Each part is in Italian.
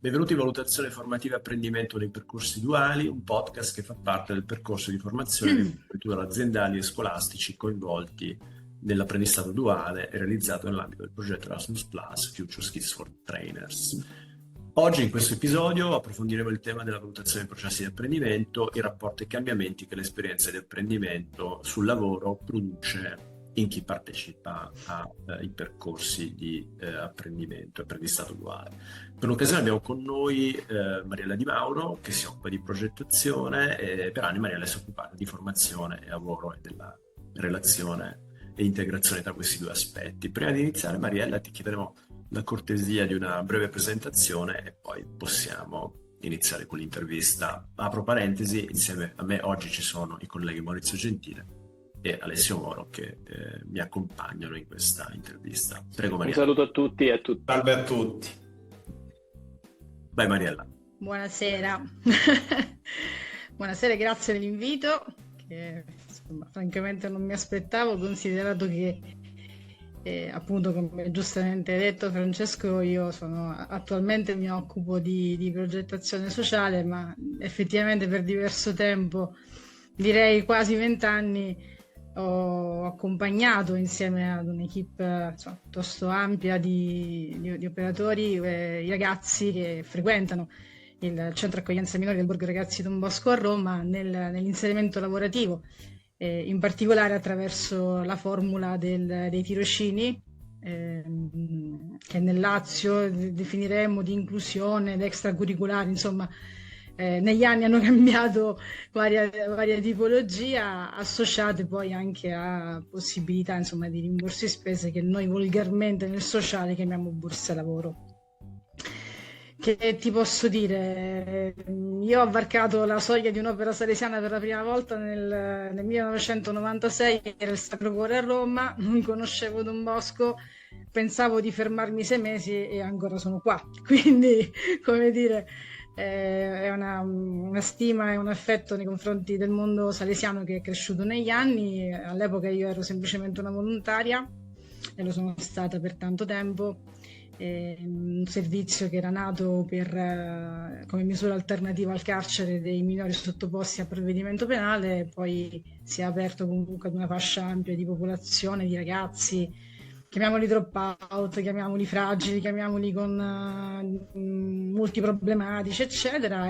Benvenuti in Valutazione Formativa e Apprendimento dei Percorsi Duali, un podcast che fa parte del percorso di formazione degli imprenditori aziendali e scolastici coinvolti nell'apprendistato duale e realizzato nell'ambito del progetto Erasmus Plus Future Skills for Trainers. Oggi in questo episodio approfondiremo il tema della valutazione dei processi di apprendimento, i rapporti e cambiamenti che l'esperienza di apprendimento sul lavoro produce in chi partecipa ai percorsi di apprendimento e apprendistato duale. Per l'occasione abbiamo con noi Mariella Di Mauro, che si occupa di progettazione, e per anni Mariella si è occupata di formazione e lavoro e della relazione e integrazione tra questi due aspetti. Prima di iniziare, Mariella, ti chiederemo la cortesia di una breve presentazione e poi possiamo iniziare con l'intervista. Apro parentesi, insieme a me oggi ci sono i colleghi Maurizio Gentile e Alessio Moro che mi accompagnano in questa intervista. Prego, Mariella. Un saluto a tutti e a tutti. Salve a tutti. Vai, Mariella. Buonasera. Buonasera, grazie dell'invito, che insomma, francamente non mi aspettavo, considerato che appunto, come giustamente hai detto Francesco, io attualmente mi occupo di progettazione sociale, ma effettivamente per diverso tempo, direi quasi 20 anni, ho accompagnato insieme ad un'equipe piuttosto ampia di operatori i ragazzi che frequentano il centro accoglienza minori del Borgo Ragazzi Don Bosco a Roma nell'inserimento lavorativo, in particolare attraverso la formula dei tirocini, che nel Lazio definiremmo di inclusione ed extracurriculare, insomma. Negli anni hanno cambiato varie tipologia, associate poi anche a possibilità, insomma, di rimborsi spese che noi volgarmente nel sociale chiamiamo borsa lavoro. Che ti posso dire? Io ho varcato la soglia di un'opera salesiana per la prima volta nel 1996, era il Sacro Cuore a Roma, non conoscevo Don Bosco, pensavo di fermarmi 6 mesi e ancora sono qua. Quindi, come dire, è una stima e un affetto nei confronti del mondo salesiano che è cresciuto negli anni. All'epoca io ero semplicemente una volontaria e lo sono stata per tanto tempo. Un servizio che era nato come misura alternativa al carcere dei minori sottoposti a provvedimento penale, poi si è aperto comunque ad una fascia ampia di popolazione, di ragazzi, chiamiamoli drop out, chiamiamoli fragili, chiamiamoli con multiproblematici, eccetera.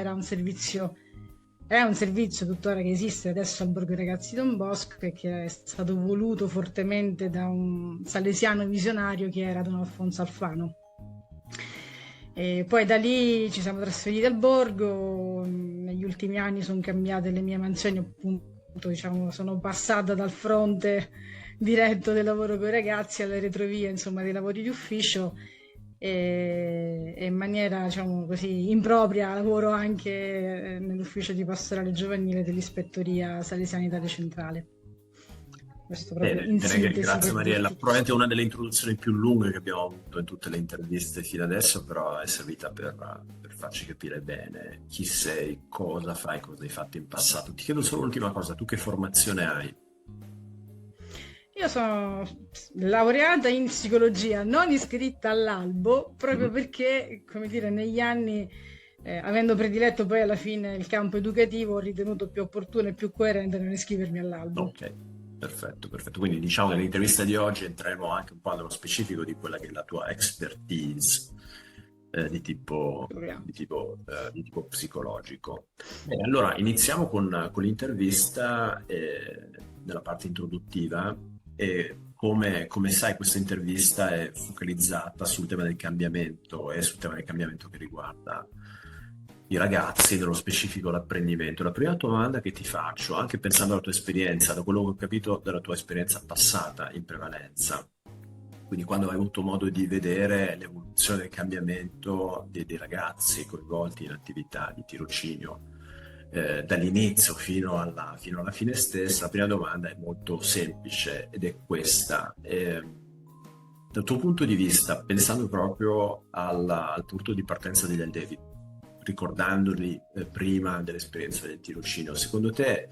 È un servizio tuttora che esiste adesso al Borgo Ragazzi Don Bosco e che è stato voluto fortemente da un salesiano visionario che era Don Alfonso Alfano. E poi da lì ci siamo trasferiti al borgo, negli ultimi anni sono cambiate le mie mansioni, appunto, diciamo, sono passata dal fronte diretto del lavoro con i ragazzi alle retrovie, insomma, dei lavori di ufficio, e in maniera, diciamo così, impropria lavoro anche nell'ufficio di pastorale giovanile dell'Ispettoria Salesiana Italia Centrale. Questo proprio in sintesi. Grazie Mariella, probabilmente una delle introduzioni più lunghe che abbiamo avuto in tutte le interviste fino adesso, però è servita per farci capire bene chi sei, cosa fai, cosa hai fatto in passato. Ti chiedo solo l'ultima cosa, tu che formazione hai? Io sono laureata in psicologia, non iscritta all'albo, proprio perché, come dire, negli anni, avendo prediletto poi alla fine il campo educativo, ho ritenuto più opportuno e più coerente non iscrivermi all'albo. Ok, perfetto. Quindi diciamo che nell'intervista di oggi entreremo anche un po' nello specifico di quella che è la tua expertise di tipo psicologico. Bene, allora iniziamo con l'intervista nella parte introduttiva. E come sai, questa intervista è focalizzata sul tema del cambiamento e sul tema del cambiamento che riguarda i ragazzi, nello specifico l'apprendimento. La prima domanda che ti faccio, anche pensando alla tua esperienza, da quello che ho capito dalla tua esperienza passata in prevalenza, quindi quando hai avuto modo di vedere l'evoluzione del cambiamento dei ragazzi coinvolti in attività di tirocinio, dall'inizio fino alla fine stessa, la prima domanda è molto semplice ed è questa. Dal tuo punto di vista, pensando proprio al punto di partenza degli allievi, ricordandoli prima dell'esperienza del tirocinio, secondo te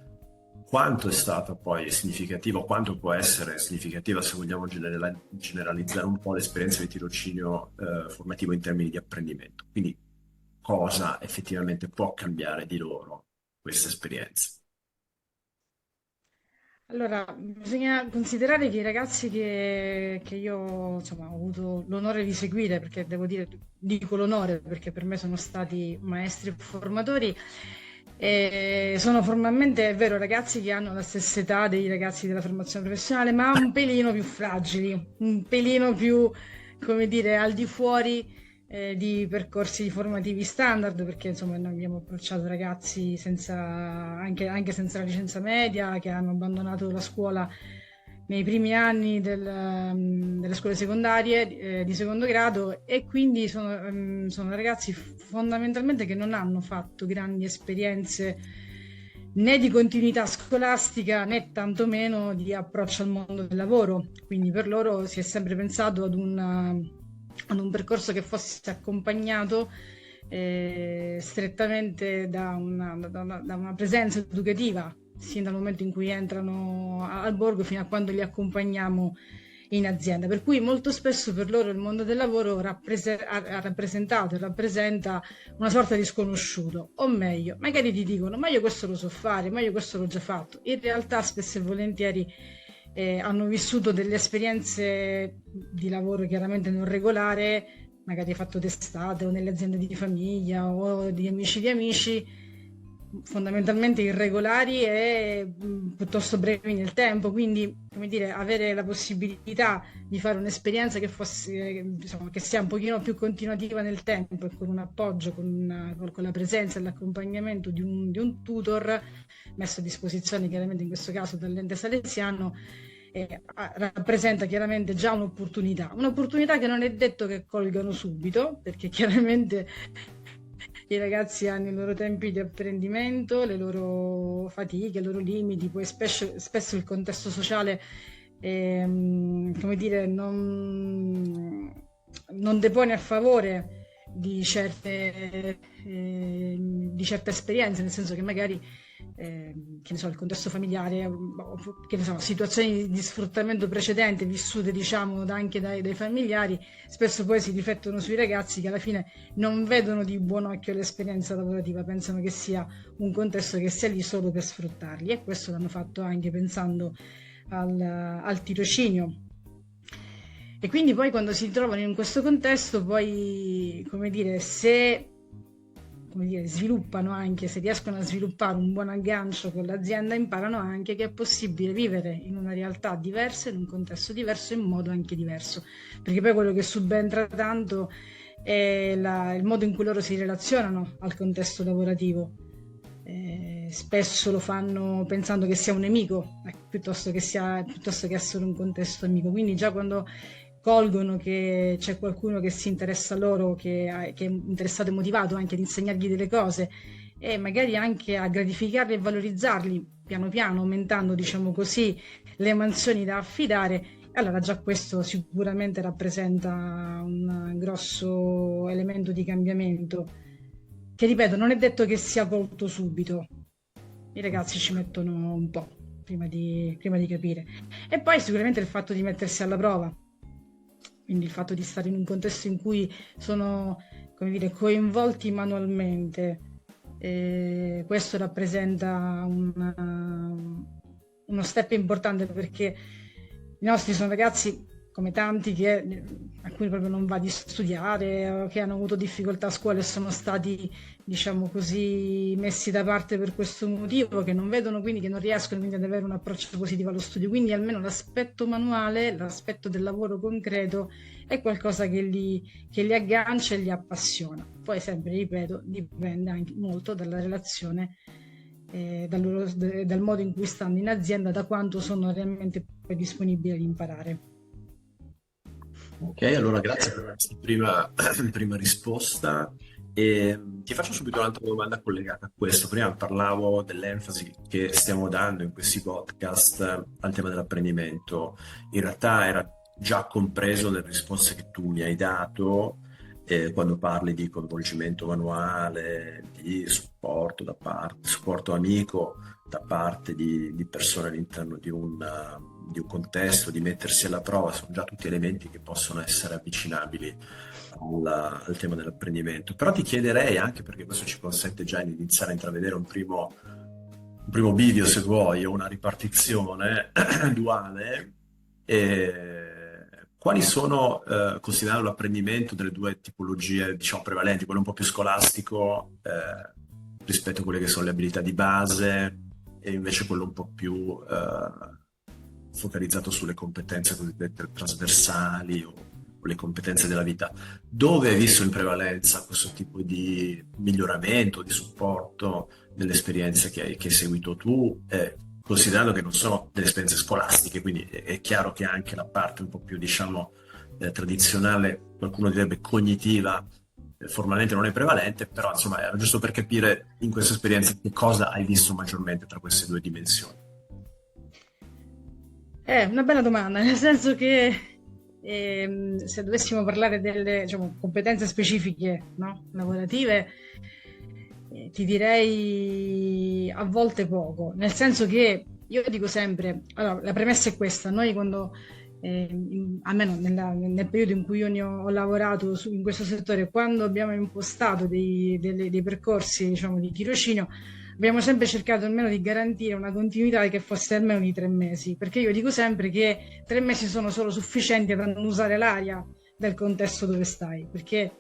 quanto è stata poi significativa, quanto può essere significativa, se vogliamo generalizzare un po', l'esperienza di tirocinio formativo in termini di apprendimento? Quindi cosa effettivamente può cambiare di loro questa esperienza. Allora, bisogna considerare che i ragazzi che io insomma, ho avuto l'onore di seguire, perché devo dire, dico l'onore perché per me sono stati maestri e formatori, e sono formalmente, è vero, ragazzi che hanno la stessa età dei ragazzi della formazione professionale, ma un pelino più fragili, un pelino più, come dire, al di fuori di percorsi formativi standard, perché insomma noi abbiamo approcciato ragazzi senza, anche senza la licenza media, che hanno abbandonato la scuola nei primi anni delle scuole secondarie di secondo grado, e quindi sono ragazzi fondamentalmente che non hanno fatto grandi esperienze né di continuità scolastica né tantomeno di approccio al mondo del lavoro. Quindi per loro si è sempre pensato ad un percorso che fosse accompagnato strettamente da una presenza educativa, sin dal momento in cui entrano al borgo fino a quando li accompagniamo in azienda. Per cui molto spesso per loro il mondo del lavoro ha rappresentato e rappresenta una sorta di sconosciuto, o meglio, magari ti dicono ma io questo lo so fare, ma io questo l'ho già fatto. In realtà spesso e volentieri hanno vissuto delle esperienze di lavoro chiaramente non regolare, magari fatto d'estate o nelle aziende di famiglia o di amici, fondamentalmente irregolari e piuttosto brevi nel tempo, quindi come dire, avere la possibilità di fare un'esperienza che fosse, insomma, che sia un pochino più continuativa nel tempo e con un appoggio, con la presenza e l'accompagnamento di un tutor messo a disposizione chiaramente in questo caso dall'ente salesiano, rappresenta chiaramente già un'opportunità che non è detto che colgano subito, perché chiaramente i ragazzi hanno i loro tempi di apprendimento, le loro fatiche, i loro limiti, poi spesso il contesto sociale, come dire, non depone a favore di certe esperienze, nel senso che magari che ne so, il contesto familiare, che ne so, situazioni di sfruttamento precedente vissute diciamo anche dai familiari, spesso poi si riflettono sui ragazzi che alla fine non vedono di buon occhio l'esperienza lavorativa, pensano che sia un contesto che sia lì solo per sfruttarli, e questo l'hanno fatto anche pensando al tirocinio. E quindi poi quando si trovano in questo contesto, poi, come dire, sviluppano anche, se riescono a sviluppare un buon aggancio con l'azienda, imparano anche che è possibile vivere in una realtà diversa, in un contesto diverso, in modo anche diverso. Perché poi quello che subentra tanto è il modo in cui loro si relazionano al contesto lavorativo. Spesso lo fanno pensando che sia un nemico, piuttosto che essere un contesto amico. Quindi già quando colgono che c'è qualcuno che si interessa a loro, che è interessato e motivato anche ad insegnargli delle cose e magari anche a gratificarli e valorizzarli piano piano, aumentando, diciamo così, le mansioni da affidare, allora già questo sicuramente rappresenta un grosso elemento di cambiamento, che ripeto, non è detto che sia colto subito. I ragazzi ci mettono un po' prima di capire. E poi sicuramente il fatto di mettersi alla prova, quindi il fatto di stare in un contesto in cui sono, come dire, coinvolti manualmente, questo rappresenta uno step importante, perché i nostri sono ragazzi come tanti a cui proprio non va di studiare, che hanno avuto difficoltà a scuola e sono stati, diciamo così, messi da parte per questo motivo, che non vedono, quindi che non riescono quindi ad avere un approccio positivo allo studio. Quindi almeno l'aspetto manuale, l'aspetto del lavoro concreto è qualcosa che li aggancia e li appassiona. Poi sempre, ripeto, dipende anche molto dalla relazione, dal modo in cui stanno in azienda, da quanto sono realmente disponibili ad imparare. Ok, allora grazie per questa prima risposta. E ti faccio subito un'altra domanda collegata a questo. Prima parlavo dell'enfasi che stiamo dando in questi podcast al tema dell'apprendimento. In realtà era già compreso nelle risposte che tu mi hai dato, quando parli di coinvolgimento manuale, di supporto da parte, supporto amico da parte di persone all'interno di un contesto, di mettersi alla prova, sono già tutti elementi che possono essere avvicinabili al tema dell'apprendimento. Però ti chiederei, anche perché questo ci consente già di iniziare a intravedere un primo bivio, se vuoi, o una ripartizione duale, quali sono, considerando l'apprendimento delle due tipologie, diciamo, prevalenti, quello un po' più scolastico, rispetto a quelle che sono le abilità di base, e invece quello un po' più focalizzato sulle competenze cosiddette trasversali o le competenze della vita. Dove hai visto in prevalenza questo tipo di miglioramento, di supporto nelle esperienze che hai seguito tu, considerando che non sono delle esperienze scolastiche, quindi è chiaro che anche la parte un po' più, diciamo, tradizionale, qualcuno direbbe cognitiva, formalmente non è prevalente, però insomma era giusto per capire in questa esperienza che cosa hai visto maggiormente tra queste due dimensioni. È una bella domanda, nel senso che se dovessimo parlare delle, diciamo, competenze specifiche, no, lavorative, ti direi a volte poco, nel senso che io dico sempre, allora, la premessa è questa: noi quando, almeno nel periodo in cui io ne ho lavorato in questo settore, quando abbiamo impostato dei percorsi, diciamo, di tirocinio, abbiamo sempre cercato almeno di garantire una continuità che fosse almeno di 3 mesi, perché io dico sempre che 3 mesi sono solo sufficienti ad annusare l'aria del contesto dove stai, perché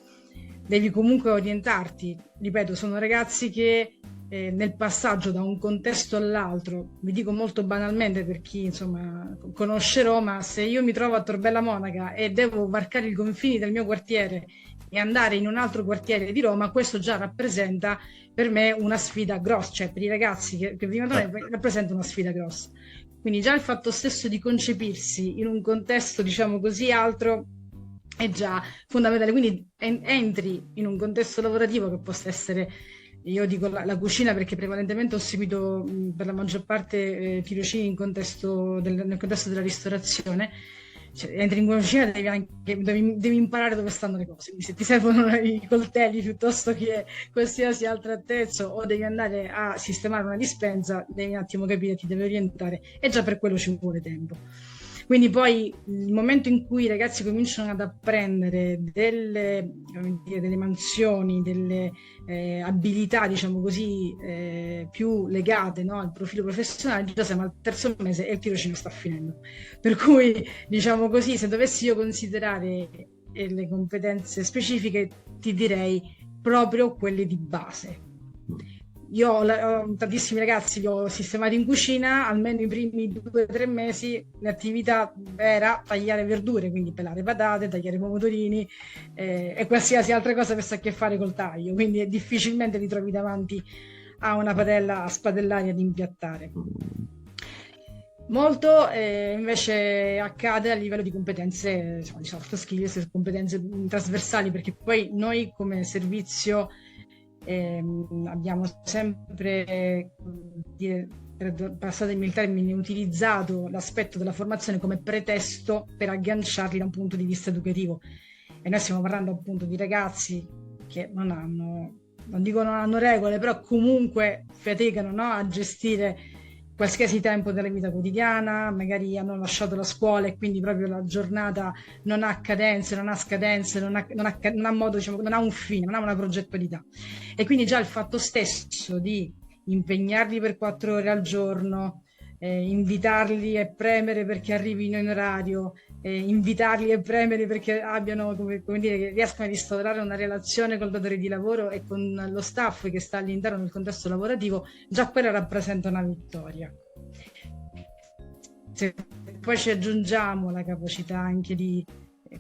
devi comunque orientarti. Ripeto, sono ragazzi che nel passaggio da un contesto all'altro, vi dico molto banalmente per chi insomma conosce Roma, se io mi trovo a Tor Bella Monaca e devo varcare i confini del mio quartiere e andare in un altro quartiere di Roma, questo già rappresenta per me una sfida grossa, cioè per i ragazzi che vivono da me rappresenta una sfida grossa. Quindi già il fatto stesso di concepirsi in un contesto, diciamo così, altro è già fondamentale. Quindi entri in un contesto lavorativo che possa essere, io dico la cucina perché prevalentemente ho seguito per la maggior parte tirocini nel contesto della ristorazione. Cioè, entri in cucina devi imparare dove stanno le cose, quindi se ti servono i coltelli piuttosto che qualsiasi altro attrezzo, o devi andare a sistemare una dispensa, devi un attimo capire, ti devi orientare, e già per quello ci vuole tempo. Quindi poi il momento in cui i ragazzi cominciano ad apprendere delle mansioni, delle abilità, diciamo così, più legate, no, al profilo professionale, già siamo al 3° mese e il tirocinio sta finendo. Per cui, diciamo così, se dovessi io considerare le competenze specifiche, ti direi proprio quelle di base. Io ho tantissimi ragazzi, li ho sistemati in cucina, almeno i primi 2 o 3 mesi l'attività era tagliare verdure, quindi pelare patate, tagliare pomodorini e qualsiasi altra cosa che sa a che fare col taglio, quindi difficilmente li trovi davanti a una padella a spadellare ad impiattare. Molto invece accade a livello di competenze, insomma, di soft skills, competenze trasversali, perché poi noi come servizio abbiamo sempre, passatemi il termine, utilizzato l'aspetto della formazione come pretesto per agganciarli da un punto di vista educativo, e noi stiamo parlando appunto di ragazzi che non dico non hanno regole, però comunque faticano, no, a gestire qualsiasi tempo della vita quotidiana, magari hanno lasciato la scuola e quindi proprio la giornata non ha cadenze, non ha scadenze, non ha modo, diciamo, non ha un fine, non ha una progettualità. E quindi già il fatto stesso di impegnarli per 4 ore al giorno, invitarli e premere perché arrivino in orario, invitarli e premere perché abbiano, come dire, che riescano a instaurare una relazione col datore di lavoro e con lo staff che sta all'interno del contesto lavorativo, già quella rappresenta una vittoria. Se poi ci aggiungiamo la capacità anche di,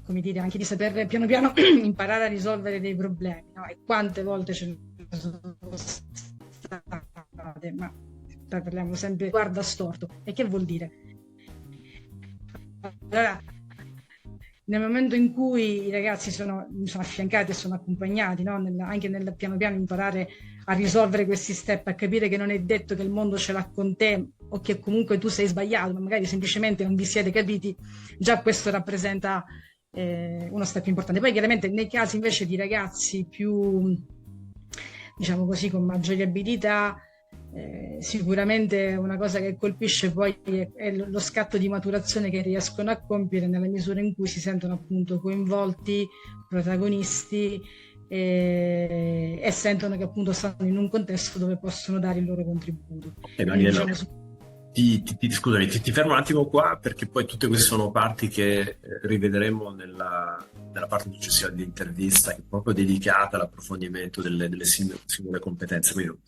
come dire, anche di saper piano piano imparare a risolvere dei problemi, no? E quante volte ce ne sono state, ma parliamo sempre guarda storto. E che vuol dire? Allora, nel momento in cui i ragazzi sono affiancati e sono accompagnati, no? Anche nel piano piano imparare a risolvere questi step, a capire che non è detto che il mondo ce l'ha con te o che comunque tu sei sbagliato, ma magari semplicemente non vi siete capiti, già questo rappresenta uno step importante. Poi chiaramente nei casi invece di ragazzi più, diciamo così, con maggiori abilità, Sicuramente una cosa che colpisce poi è lo scatto di maturazione che riescono a compiere nella misura in cui si sentono appunto coinvolti, protagonisti e sentono che appunto stanno in un contesto dove possono dare il loro contributo. Quindi, Daniela, diciamo, scusami, ti fermo un attimo qua perché poi tutte queste sono parti che rivedremo nella parte successiva dell'intervista, che è proprio dedicata all'approfondimento delle singole competenze. Quindi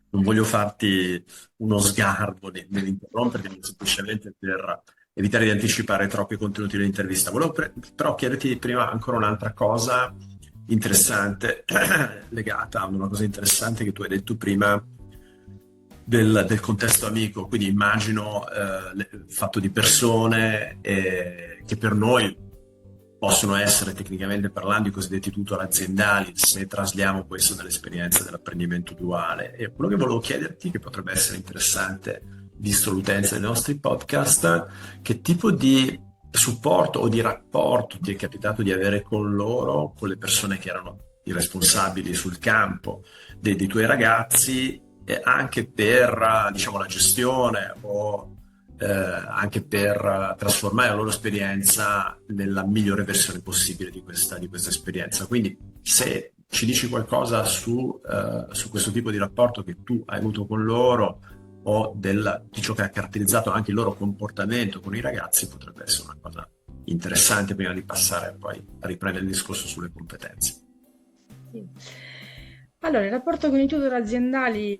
non voglio farti uno sgarbo nell'interromperti, ma semplicemente per evitare di anticipare troppi contenuti dell'intervista. Volevo però chiederti prima ancora un'altra cosa interessante, legata a una cosa interessante che tu hai detto prima del contesto amico, quindi immagino fatto di persone che per noi possono essere tecnicamente parlando i cosiddetti tutor aziendali se trasliamo questo nell'esperienza dell'apprendimento duale. E quello che volevo chiederti, che potrebbe essere interessante visto l'utenza dei nostri podcast, che tipo di supporto o di rapporto ti è capitato di avere con loro, con le persone che erano i responsabili sul campo dei tuoi ragazzi, anche per diciamo la gestione o anche per trasformare la loro esperienza nella migliore versione possibile di questa esperienza. Quindi se ci dici qualcosa su questo tipo di rapporto che tu hai avuto con loro o di ciò che ha caratterizzato anche il loro comportamento con i ragazzi, potrebbe essere una cosa interessante prima di passare poi a riprendere il discorso sulle competenze. sì. Allora, il rapporto con i tutor aziendali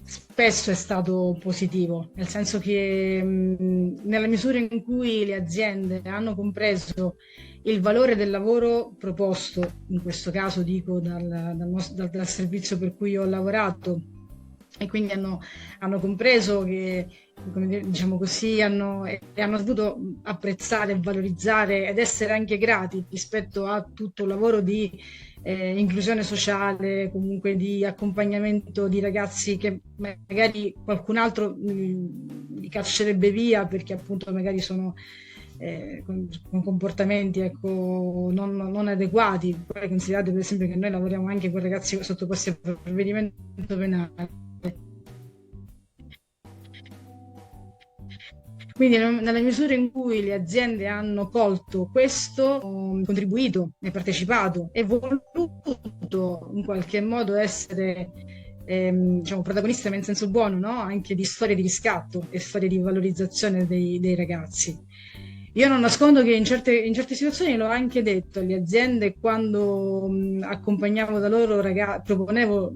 spesso è stato positivo, nel senso che nella misura in cui le aziende hanno compreso il valore del lavoro proposto, in questo caso dico dal servizio per cui ho lavorato, e quindi hanno compreso che, come diciamo così, hanno saputo apprezzare, valorizzare ed essere anche grati rispetto a tutto il lavoro di inclusione sociale, comunque di accompagnamento di ragazzi che magari qualcun altro li caccerebbe via perché appunto magari sono con comportamenti ecco, non adeguati. Poi considerate per esempio che noi lavoriamo anche con ragazzi sottoposti a provvedimento penale. Quindi nella misura in cui le aziende hanno colto questo, contribuito e partecipato e voluto in qualche modo essere diciamo, protagoniste ma in senso buono, no? Anche di storie di riscatto e storie di valorizzazione dei ragazzi. Io non nascondo che in certe situazioni l'ho anche detto alle aziende quando accompagnavo da loro proponevo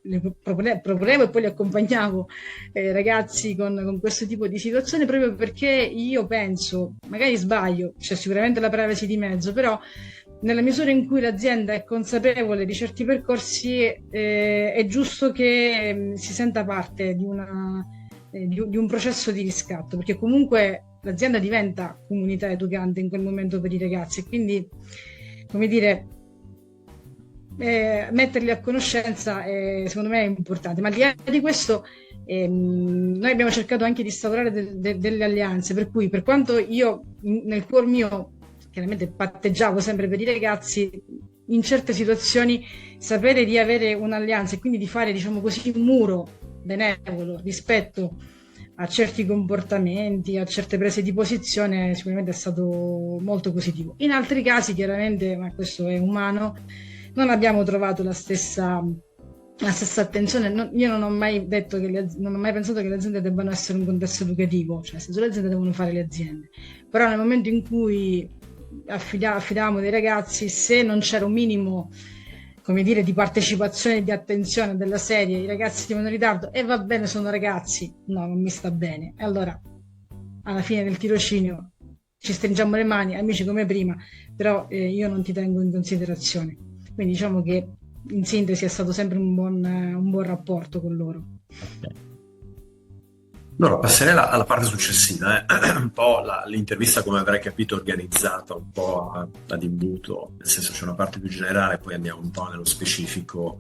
e poi li accompagnavo ragazzi con questo tipo di situazione proprio perché io penso, magari sbaglio, c'è sicuramente la privacy di mezzo, però nella misura in cui l'azienda è consapevole di certi percorsi è giusto che si senta parte di un processo di riscatto, perché comunque l'azienda diventa comunità educante in quel momento per i ragazzi e quindi, come dire, metterli a conoscenza secondo me è importante. Ma al di là di questo noi abbiamo cercato anche di instaurare delle alleanze, per cui per quanto io nel cuor mio chiaramente patteggiavo sempre per i ragazzi, in certe situazioni sapere di avere un'alleanza e quindi di fare, diciamo così, un muro benevolo rispetto a certi comportamenti, a certe prese di posizione, sicuramente è stato molto positivo. In altri casi, chiaramente, ma questo è umano, non abbiamo trovato la stessa attenzione. Io non ho mai detto non ho mai pensato che le aziende debbano essere un contesto educativo, cioè nel senso le aziende devono fare le aziende. Però nel momento in cui affidavamo dei ragazzi, se non c'era un minimo, come dire, di partecipazione e di attenzione della serie, i ragazzi vanno in ritardo e va bene, sono ragazzi, no, non mi sta bene. E allora, alla fine del tirocinio, ci stringiamo le mani, amici come prima, però io non ti tengo in considerazione. Quindi diciamo che in sintesi è stato sempre un buon rapporto con loro. Allora, passerei alla parte successiva, un po' l'intervista, come avrai capito, organizzata un po' ad imbuto, nel senso c'è una parte più generale, poi andiamo un po' nello specifico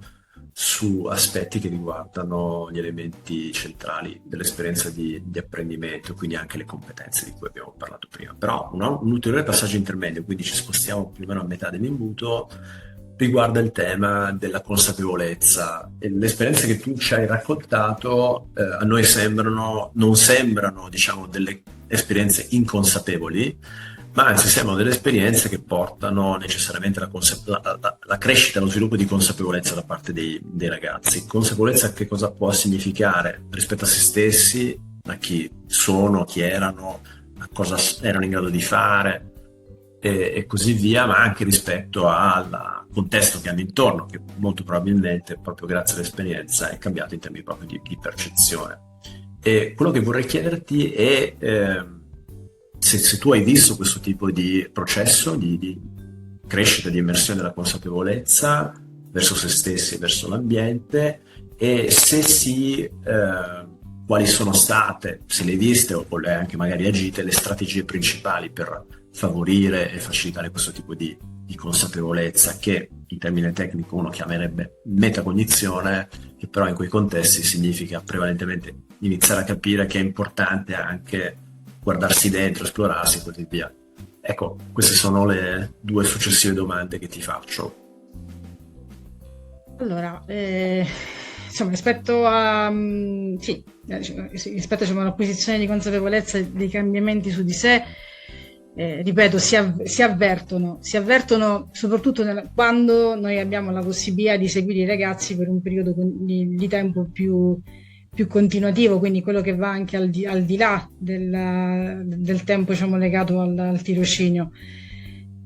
su aspetti che riguardano gli elementi centrali dell'esperienza di apprendimento, quindi anche le competenze di cui abbiamo parlato prima. Però un ulteriore passaggio intermedio, quindi ci spostiamo più o meno a metà dell'imbuto, riguarda il tema della consapevolezza. E le esperienze che tu ci hai raccontato, a noi non sembrano, diciamo, delle esperienze inconsapevoli, ma anzi sembrano delle esperienze che portano necessariamente la crescita, lo sviluppo di consapevolezza da parte dei ragazzi. Consapevolezza che cosa può significare rispetto a se stessi, a chi sono, chi erano, a cosa erano in grado di fare e così via, ma anche rispetto al contesto che hanno intorno, che molto probabilmente, proprio grazie all'esperienza, è cambiato in termini proprio di percezione. E quello che vorrei chiederti è se tu hai visto questo tipo di processo di crescita, di immersione della consapevolezza verso se stessi e verso l'ambiente, e se sì, quali sono state, se le hai viste o le hai anche magari agite, le strategie principali per favorire e facilitare questo tipo di consapevolezza, che in termine tecnico uno chiamerebbe metacognizione, che però in quei contesti significa prevalentemente iniziare a capire che è importante anche guardarsi dentro, esplorarsi e così via. Ecco, queste sono le due successive domande che ti faccio. Allora, insomma, rispetto rispetto, diciamo, all'acquisizione di consapevolezza dei cambiamenti su di sé, ripeto, si avvertono soprattutto quando noi abbiamo la possibilità di seguire i ragazzi per un periodo di tempo più continuativo, quindi quello che va anche al di là del tempo, diciamo, legato al tirocinio.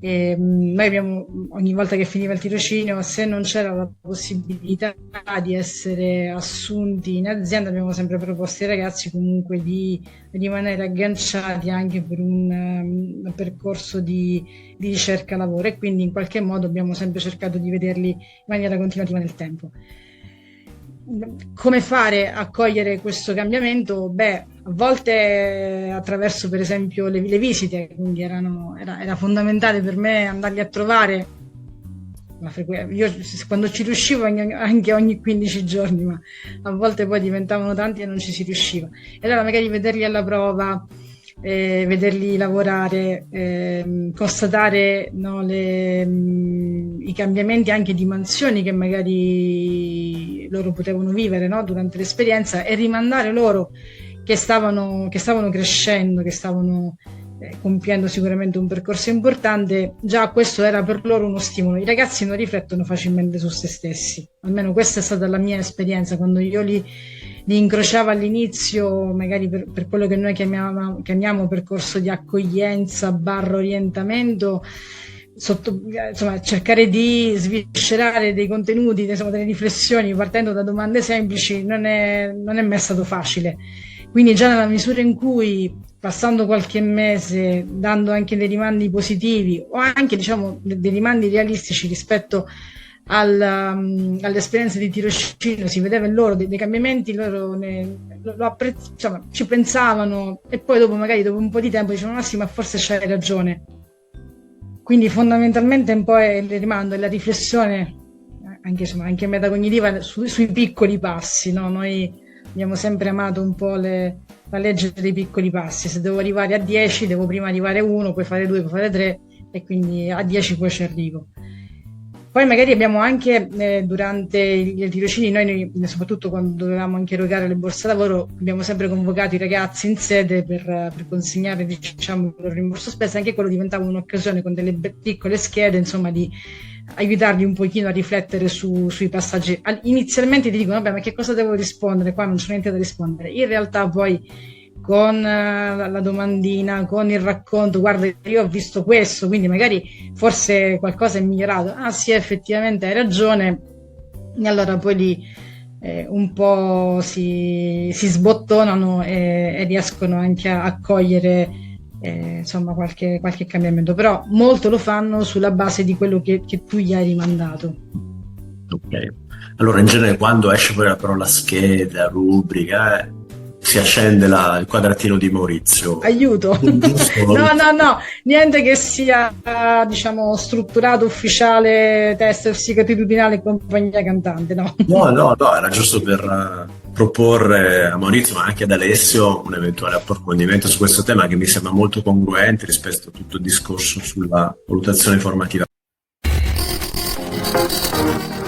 Noi ogni volta che finiva il tirocinio, se non c'era la possibilità di essere assunti in azienda, abbiamo sempre proposto ai ragazzi comunque di rimanere agganciati anche per un percorso di ricerca lavoro, e quindi in qualche modo abbiamo sempre cercato di vederli in maniera continuativa nel tempo. Come fare a cogliere questo cambiamento? Beh, a volte attraverso per esempio le visite, quindi era fondamentale per me andarli a trovare. Io quando ci riuscivo anche ogni 15 giorni, ma a volte poi diventavano tanti e non ci si riusciva. E allora magari vederli alla prova, vederli lavorare, constatare, no, i cambiamenti anche di mansioni che magari loro potevano vivere, no, durante l'esperienza, e rimandare loro che stavano crescendo, che stavano compiendo sicuramente un percorso importante. Già questo era per loro uno stimolo. I ragazzi non riflettono facilmente su se stessi, almeno questa è stata la mia esperienza quando io li incrociavo all'inizio, magari per quello che noi chiamiamo percorso di accoglienza / orientamento, insomma, cercare di sviscerare dei contenuti, insomma, delle riflessioni partendo da domande semplici non è mai stato facile. Quindi già nella misura in cui, passando qualche mese, dando anche dei rimandi positivi o anche, diciamo, dei rimandi realistici rispetto all'esperienza di tirocinio, si vedeva in loro dei cambiamenti, loro insomma, ci pensavano, e poi dopo un po' di tempo dicevano: ma sì, ma forse c'hai ragione. Quindi fondamentalmente un po' il rimando e la riflessione anche metacognitiva sui piccoli passi, no? Noi abbiamo sempre amato un po' la legge dei piccoli passi. Se devo arrivare a 10, devo prima arrivare a 1, poi fare 2, poi fare 3, e quindi a 10 poi ci arrivo. Poi magari abbiamo anche durante i tirocini, noi soprattutto quando dovevamo anche erogare le borse lavoro, abbiamo sempre convocato i ragazzi in sede per consegnare, diciamo, il rimborso spese. Anche quello diventava un'occasione, con delle piccole schede, insomma, di aiutarli un pochino a riflettere sui passaggi. Inizialmente ti dicono: vabbè, ma che cosa devo rispondere? Qua non c'è niente da rispondere. In realtà poi con la domandina, con il racconto: guarda, io ho visto questo, quindi magari forse qualcosa è migliorato. Ah sì, effettivamente hai ragione. E allora poi lì un po' si sbottonano e riescono anche a cogliere insomma qualche cambiamento, però molto lo fanno sulla base di quello che tu gli hai rimandato. Ok, allora in genere quando esce poi la parola scheda, rubrica, si accende il quadratino di Maurizio. Aiuto! No, niente che sia, diciamo, strutturato, ufficiale, test psicotitudinale e compagnia cantante, no. No, era giusto per proporre a Maurizio, ma anche ad Alessio, un eventuale approfondimento su questo tema, che mi sembra molto congruente rispetto a tutto il discorso sulla valutazione formativa. Ciao.